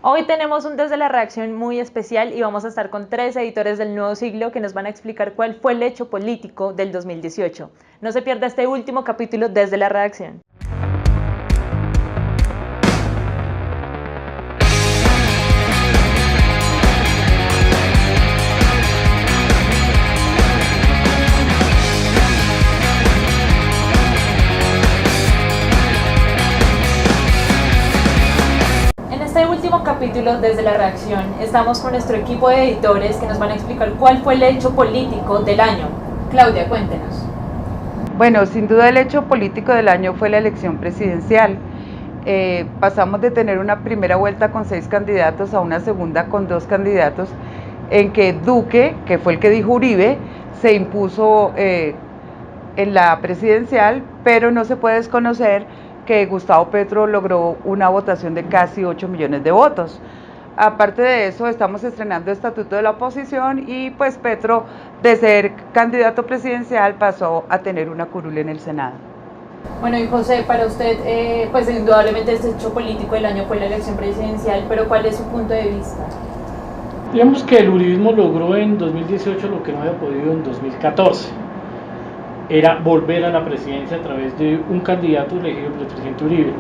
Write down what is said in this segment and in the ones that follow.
Hoy tenemos un Desde la Redacción muy especial y vamos a estar con 3 editores del Nuevo Siglo que nos van a explicar cuál fue el hecho político del 2018. No se pierda este último capítulo Desde la Redacción. En este último capítulo Desde la Redacción estamos con nuestro equipo de editores que nos van a explicar cuál fue el hecho político del año. Claudia, cuéntenos. Bueno, sin duda el hecho político del año fue la elección presidencial. Pasamos de tener una primera vuelta con 6 candidatos a una segunda con 2 candidatos, en que Duque, que fue el que dijo Uribe, se impuso en la presidencial, pero no se puede desconocer que Gustavo Petro logró una votación de casi 8 millones de votos. Aparte de eso, estamos estrenando Estatuto de la Oposición y pues Petro, de ser candidato presidencial, pasó a tener una curul en el Senado. Bueno, y José, para usted, pues indudablemente este hecho político del año fue la elección presidencial, pero ¿cuál es su punto de vista? Digamos que el uribismo logró en 2018 lo que no había podido en 2014. Era volver a la presidencia a través de un candidato elegido por el presidente Uribe.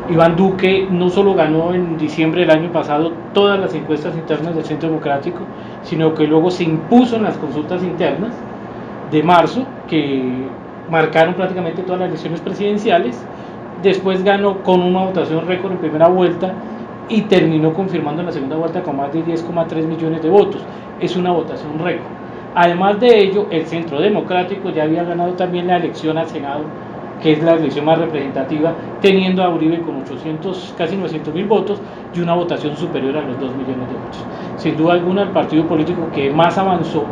Iván Duque no solo ganó en diciembre del año pasado todas las encuestas internas del Centro Democrático, sino que luego se impuso en las consultas internas de marzo, que marcaron prácticamente todas las elecciones presidenciales. Después ganó con una votación récord en primera vuelta y terminó confirmando en la segunda vuelta con más de 10,3 millones de votos. Es una votación récord. Además de ello, el Centro Democrático ya había ganado también la elección al Senado, que es la elección más representativa, teniendo a Uribe con casi 900.000 votos y una votación superior a los 2 millones de votos. Sin duda alguna, el partido político que más avanzó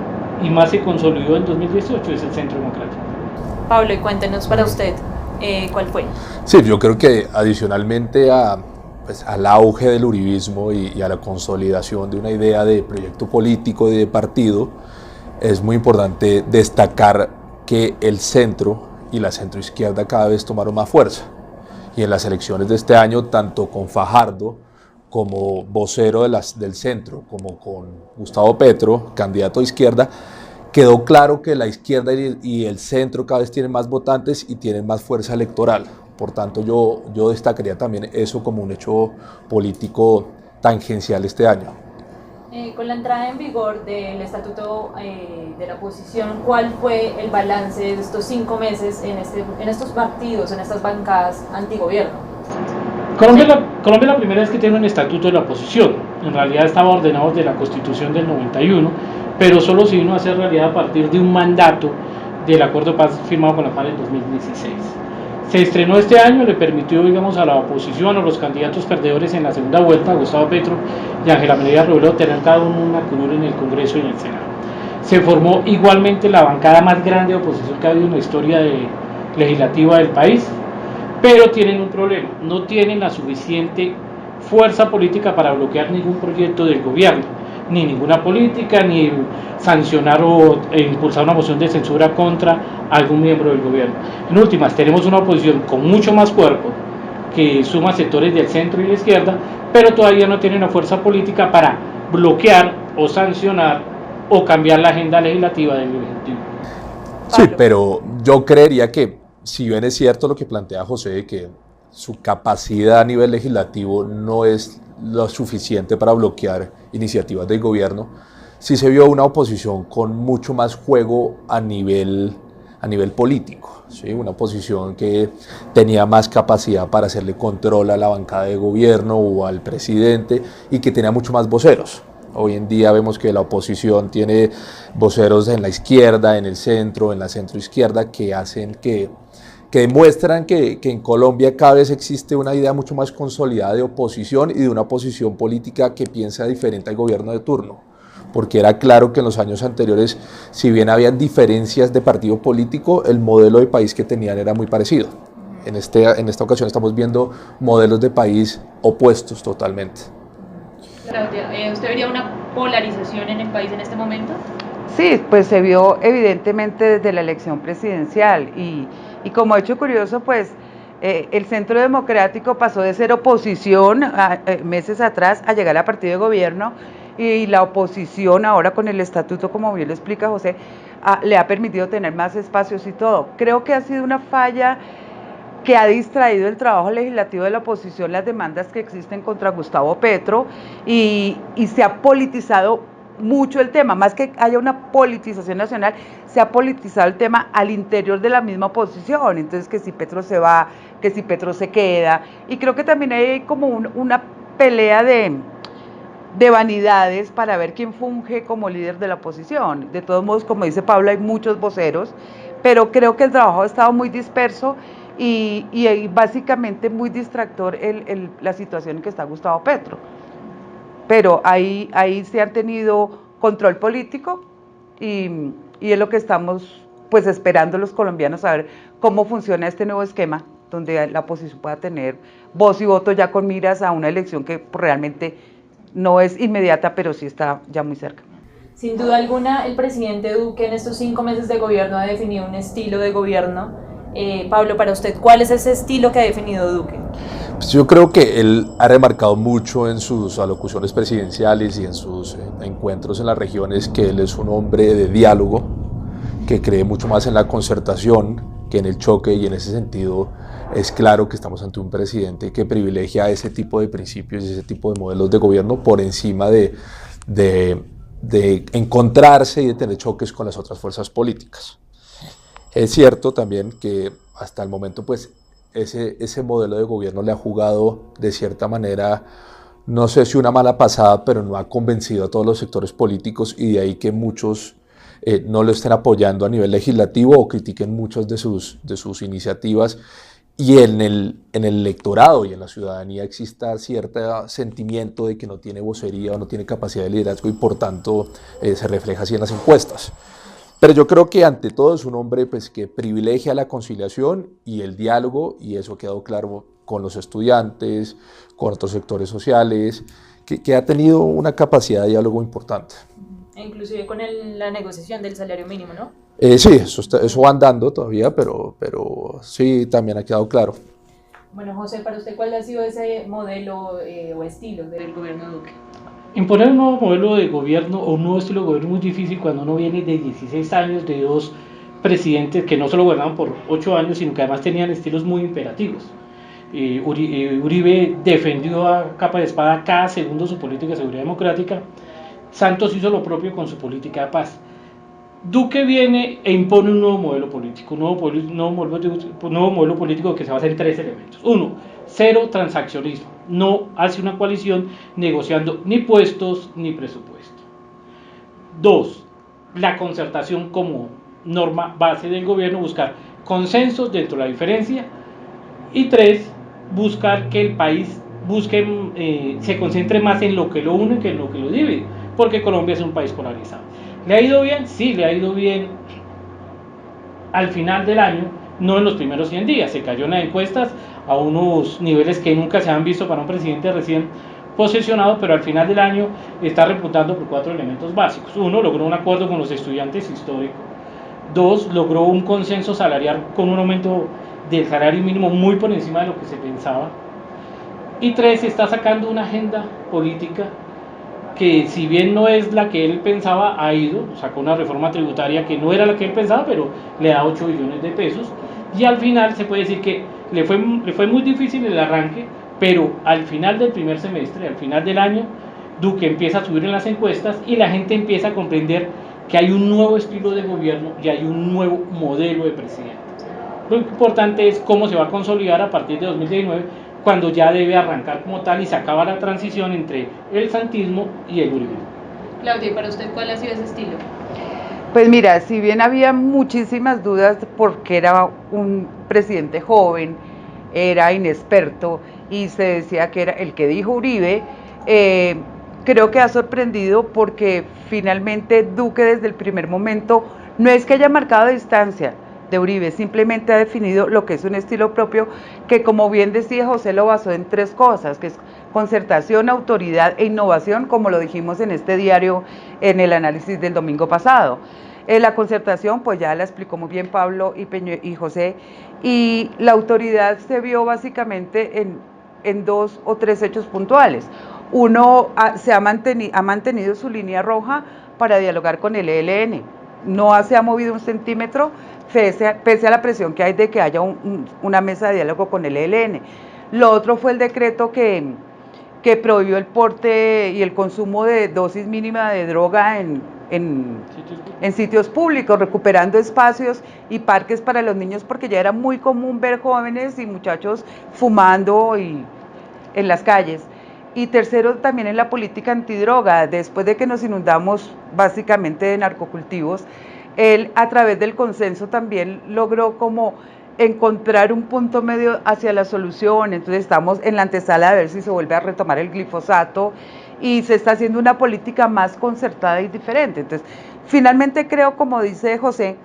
y más se consolidó en 2018 es el Centro Democrático. Pablo, y cuéntenos para usted, ¿cuál fue? Sí, yo creo que adicionalmente al auge del uribismo y a la consolidación de una idea de proyecto político y de partido, es muy importante destacar que el centro y la centroizquierda cada vez tomaron más fuerza. Y en las elecciones de este año, tanto con Fajardo como vocero del centro, como con Gustavo Petro, candidato a izquierda, quedó claro que la izquierda y el centro cada vez tienen más votantes y tienen más fuerza electoral. Por tanto, yo destacaría también eso como un hecho político tangencial este año. Con la entrada en vigor del Estatuto de la Oposición, ¿cuál fue el balance de estos 5 meses en estos partidos, en estas bancadas antigobierno? Colombia la primera vez que tiene un Estatuto de la Oposición. En realidad estaba ordenado desde la Constitución del 91, pero solo se vino a hacer realidad a partir de un mandato del Acuerdo de Paz firmado con la FARC en 2016. Se estrenó este año, le permitió, digamos, a la oposición, a los candidatos perdedores en la segunda vuelta, Gustavo Petro y Ángela Melilla Robledo, tener cada uno una curul en el Congreso y en el Senado. Se formó igualmente la bancada más grande de oposición que ha habido en la historia legislativa del país, pero tienen un problema: no tienen la suficiente fuerza política para bloquear ningún proyecto del gobierno, ni ninguna política, ni sancionar o impulsar una moción de censura contra algún miembro del gobierno. En últimas, tenemos una oposición con mucho más cuerpo, que suma sectores del centro y de la izquierda, pero todavía no tiene una fuerza política para bloquear o sancionar o cambiar la agenda legislativa del Ejecutivo. Sí, pero yo creería que, si bien es cierto lo que plantea José, de que su capacidad a nivel legislativo no es lo suficiente para bloquear iniciativas del gobierno, sí se vio una oposición con mucho más juego a nivel político, ¿sí? Una oposición que tenía más capacidad para hacerle control a la bancada de gobierno o al presidente y que tenía mucho más voceros. Hoy en día vemos que la oposición tiene voceros en la izquierda, en el centro, en la centroizquierda, que hacen que demuestran que en Colombia cada vez existe una idea mucho más consolidada de oposición y de una oposición política que piensa diferente al gobierno de turno. Porque era claro que en los años anteriores, si bien habían diferencias de partido político, el modelo de país que tenían era muy parecido. En esta ocasión estamos viendo modelos de país opuestos totalmente. Claudia, ¿usted vería una polarización en el país en este momento? Sí, pues se vio evidentemente desde la elección presidencial y como hecho curioso, pues El Centro Democrático pasó de ser oposición meses atrás a llegar a partido de gobierno, y la oposición ahora con el estatuto, como bien lo explica José, le ha permitido tener más espacios y todo. Creo que ha sido una falla que ha distraído el trabajo legislativo de la oposición, las demandas que existen contra Gustavo Petro, y se ha politizado mucho el tema. Más que haya una politización nacional, se ha politizado el tema al interior de la misma oposición. Entonces, que si Petro se va, que si Petro se queda, y creo que también hay como una pelea de vanidades para ver quién funge como líder de la oposición. De todos modos, como dice Pablo, hay muchos voceros, pero creo que el trabajo ha estado muy disperso y básicamente muy distractor la situación en que está Gustavo Petro. Pero ahí se han tenido control político, y es lo que estamos pues esperando los colombianos, a ver cómo funciona este nuevo esquema, donde la oposición pueda tener voz y voto ya con miras a una elección que realmente no es inmediata, pero sí está ya muy cerca. Sin duda alguna, el presidente Duque en estos 5 meses de gobierno ha definido un estilo de gobierno. Pablo, para usted, ¿cuál es ese estilo que ha definido Duque? Pues yo creo que él ha remarcado mucho en sus alocuciones presidenciales y en sus encuentros en las regiones que él es un hombre de diálogo, que cree mucho más en la concertación que en el choque, y en ese sentido es claro que estamos ante un presidente que privilegia ese tipo de principios y ese tipo de modelos de gobierno por encima de encontrarse y de tener choques con las otras fuerzas políticas. Es cierto también que hasta el momento pues ese modelo de gobierno le ha jugado de cierta manera, no sé si una mala pasada, pero no ha convencido a todos los sectores políticos, y de ahí que muchos no lo estén apoyando a nivel legislativo o critiquen muchas de sus iniciativas, y en el electorado y en la ciudadanía exista cierto sentimiento de que no tiene vocería o no tiene capacidad de liderazgo, y por tanto se refleja así en las encuestas. Pero yo creo que ante todo es un hombre pues, que privilegia la conciliación y el diálogo, y eso ha quedado claro con los estudiantes, con otros sectores sociales, que ha tenido una capacidad de diálogo importante. Inclusive con la negociación del salario mínimo, ¿no? Sí, eso va andando todavía, pero sí, también ha quedado claro. Bueno, José, para usted, ¿cuál ha sido ese modelo o estilo del gobierno Duque? Imponer un nuevo modelo de gobierno o un nuevo estilo de gobierno es muy difícil cuando uno viene de 16 años de dos presidentes que no solo gobernaban por 8 años, sino que además tenían estilos muy imperativos. Uribe defendió a capa de espada cada segundo su política de seguridad democrática. Santos hizo lo propio con su política de paz. Duque viene e impone un nuevo modelo político, un nuevo modelo político que se basa en 3 elementos. 1, cero transaccionismo, no hace una coalición negociando ni puestos ni presupuesto. 2, la concertación como norma base del gobierno, buscar consensos dentro de la diferencia. Y 3, buscar que el país se concentre más en lo que lo une que en lo que lo divide, porque Colombia es un país polarizado. ¿Le ha ido bien? Sí, le ha ido bien al final del año, no en los primeros 100 días. Se cayó en las encuestas a unos niveles que nunca se han visto para un presidente recién posesionado, pero al final del año está reputando por 4 elementos básicos. 1, logró un acuerdo con los estudiantes histórico. 2, logró un consenso salarial con un aumento del salario mínimo muy por encima de lo que se pensaba. Y 3, está sacando una agenda política que, si bien no es la que él pensaba, sacó una reforma tributaria que no era la que él pensaba, pero le da 8 billones de pesos, y al final se puede decir que le fue muy difícil el arranque, pero al final del primer semestre, al final del año, Duque empieza a subir en las encuestas y la gente empieza a comprender que hay un nuevo estilo de gobierno y hay un nuevo modelo de presidente. Lo importante es cómo se va a consolidar a partir de 2019, cuando ya debe arrancar como tal y se acaba la transición entre el santismo y el uribismo. Claudia, ¿y para usted cuál ha sido ese estilo? Pues mira, si bien había muchísimas dudas porque era un presidente joven, era inexperto y se decía que era el que dijo Uribe, creo que ha sorprendido porque finalmente Duque desde el primer momento no es que haya marcado distancia de Uribe, simplemente ha definido lo que es un estilo propio que, como bien decía José, lo basó en 3 cosas, que es concertación, autoridad e innovación, como lo dijimos en este diario en el análisis del domingo pasado. La concertación, pues ya la explicó muy bien Pablo y José, y la autoridad se vio básicamente en 2 o 3 hechos puntuales. Uno, ha mantenido su línea roja para dialogar con el ELN, no se ha movido un centímetro pese a la presión que hay de que haya una mesa de diálogo con el ELN. Lo otro fue el decreto que prohibió el porte y el consumo de dosis mínima de droga en sitios públicos, recuperando espacios y parques para los niños, porque ya era muy común ver jóvenes y muchachos fumando en las calles. Y tercero, también en la política antidroga, después de que nos inundamos básicamente de narcocultivos, él a través del consenso también logró como encontrar un punto medio hacia la solución. Entonces estamos en la antesala de ver si se vuelve a retomar el glifosato y se está haciendo una política más concertada y diferente. Entonces, finalmente creo, como dice José,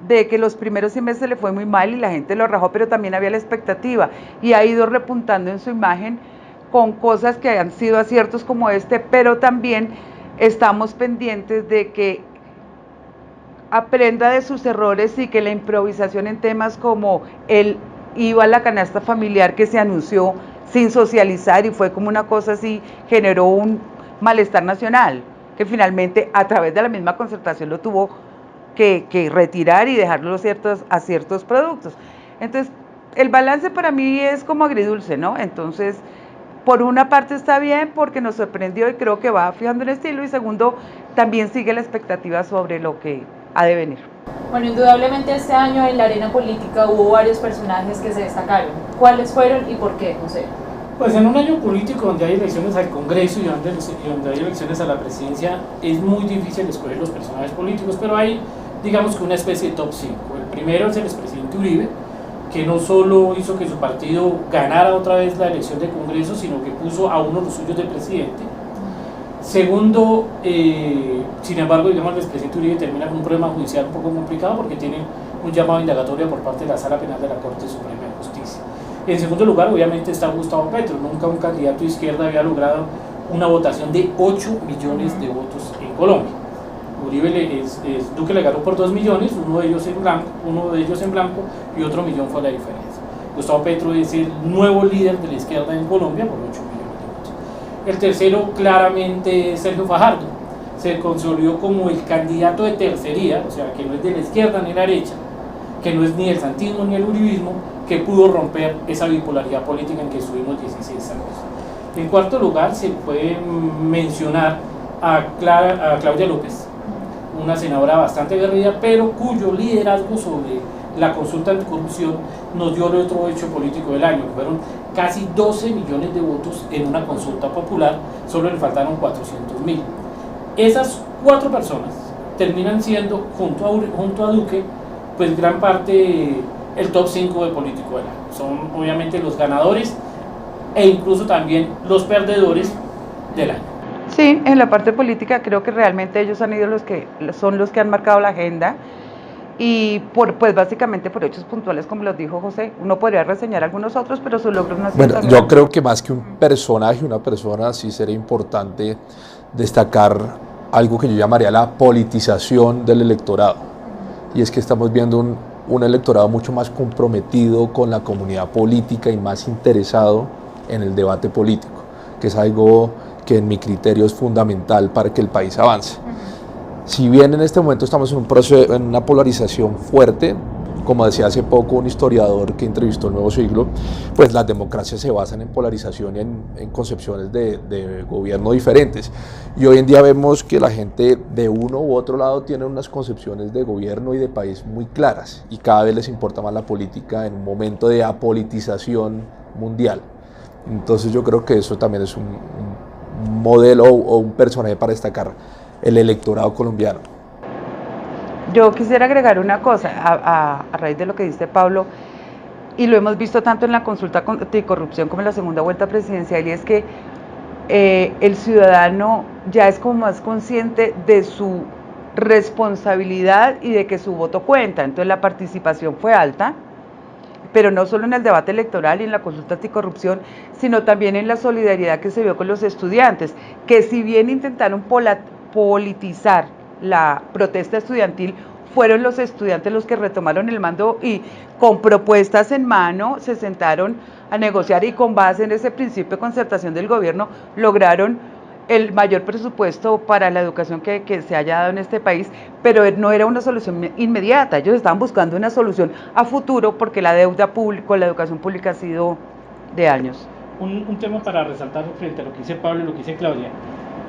de que los primeros 100 meses le fue muy mal y la gente lo rajó, pero también había la expectativa y ha ido repuntando en su imagen con cosas que han sido aciertos como este, pero también estamos pendientes de que aprenda de sus errores y que la improvisación en temas como el IVA a la canasta familiar que se anunció sin socializar y fue como una cosa así, generó un malestar nacional, que finalmente a través de la misma concertación lo tuvo que retirar y dejarlo a ciertos productos. Entonces, el balance para mí es como agridulce, ¿no? Entonces, por una parte está bien porque nos sorprendió y creo que va fijando el estilo, y segundo, también sigue la expectativa sobre lo que ha de venir. Bueno, indudablemente este año en la arena política hubo varios personajes que se destacaron. ¿Cuáles fueron y por qué, José? Pues en un año político donde hay elecciones al Congreso y donde hay elecciones a la presidencia, es muy difícil escoger los personajes políticos, pero hay, digamos que una especie de top 5. El primero es el expresidente Uribe, que no solo hizo que su partido ganara otra vez la elección de Congreso, sino que puso a uno de los suyos de presidente. Segundo, sin embargo, digamos, el expresidente Uribe termina con un problema judicial un poco complicado porque tiene un llamado indagatorio por parte de la Sala Penal de la Corte Suprema de Justicia. En segundo lugar, obviamente, está Gustavo Petro. Nunca un candidato de izquierda había logrado una votación de 8 millones de votos en Colombia. Uribe Duque le ganó por 2 millones, uno de ellos en blanco y otro millón fue la diferencia. Gustavo Petro es el nuevo líder de la izquierda en Colombia por 8 millones de votos. El tercero claramente es Sergio Fajardo. Se consolidó como el candidato de tercería, o sea, que no es de la izquierda ni la derecha, que no es ni el santismo ni el uribismo, que pudo romper esa bipolaridad política en que estuvimos 16 años. En cuarto lugar, se puede mencionar a Claudia López, una senadora bastante aguerrida, pero cuyo liderazgo sobre la consulta anticorrupción nos dio el otro hecho político del año, que fueron casi 12 millones de votos en una consulta popular, solo le faltaron 400.000. Esas 4 personas terminan siendo, junto a Duque, pues gran parte el top 5 de político del año. Son obviamente los ganadores e incluso también los perdedores del año. Sí, en la parte política creo que realmente ellos han ido los que han marcado la agenda y pues básicamente por hechos puntuales, como los dijo José. Uno podría reseñar algunos otros, pero sus logros no han sido. Bueno, yo creo que más que un personaje, una persona, sí sería importante destacar algo que yo llamaría la politización del electorado, y es que estamos viendo un electorado mucho más comprometido con la comunidad política y más interesado en el debate político, que es algo que en mi criterio es fundamental para que el país avance. Si bien en este momento estamos en un proceso, en una polarización fuerte, como decía hace poco un historiador que entrevistó el Nuevo Siglo, pues las democracias se basan en polarización y en concepciones de gobierno diferentes. Y hoy en día vemos que la gente de uno u otro lado tiene unas concepciones de gobierno y de país muy claras, y cada vez les importa más la política en un momento de apolitización mundial. Entonces yo creo que eso también es un modelo o un personaje para destacar el electorado colombiano. Yo quisiera agregar una cosa a raíz de lo que dice Pablo, y lo hemos visto tanto en la consulta anticorrupción como en la segunda vuelta presidencial, y es que el ciudadano ya es como más consciente de su responsabilidad y de que su voto cuenta. Entonces la participación fue alta, pero no solo en el debate electoral y en la consulta anticorrupción, sino también en la solidaridad que se vio con los estudiantes, que si bien intentaron politizar la protesta estudiantil, fueron los estudiantes los que retomaron el mando y con propuestas en mano se sentaron a negociar y con base en ese principio de concertación del gobierno lograron el mayor presupuesto para la educación que se haya dado en este país, pero no era una solución inmediata, ellos estaban buscando una solución a futuro porque la deuda pública, la educación pública ha sido de años. Un tema para resaltar frente a lo que dice Pablo y lo que dice Claudia.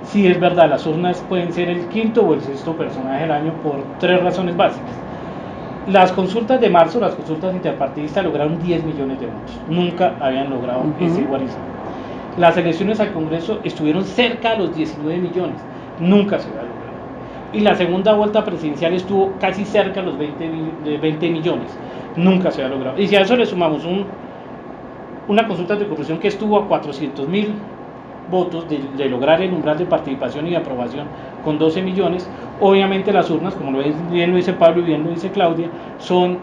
Sí, es verdad, las urnas pueden ser el quinto o el sexto personaje del año por tres razones básicas. Las consultas de marzo, las consultas interpartidistas lograron 10 millones de votos, nunca habían logrado ese igualismo. Las elecciones al Congreso estuvieron cerca de los 19 millones, nunca se había logrado. Y la segunda vuelta presidencial estuvo casi cerca de los 20 millones, nunca se había logrado. Y si a eso le sumamos una consulta de corrupción que estuvo a 400.000 votos de lograr el umbral de participación y de aprobación con 12 millones, obviamente las urnas, como bien lo dice Pablo y bien lo dice Claudia,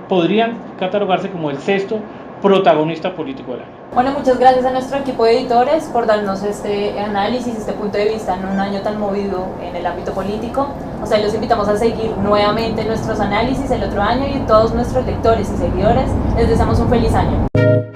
podrían catalogarse como el sexto protagonista político del año. Bueno, muchas gracias a nuestro equipo de editores por darnos este análisis, este punto de vista en un año tan movido en el ámbito político. O sea, los invitamos a seguir nuevamente nuestros análisis el otro año y todos nuestros lectores y seguidores les deseamos un feliz año.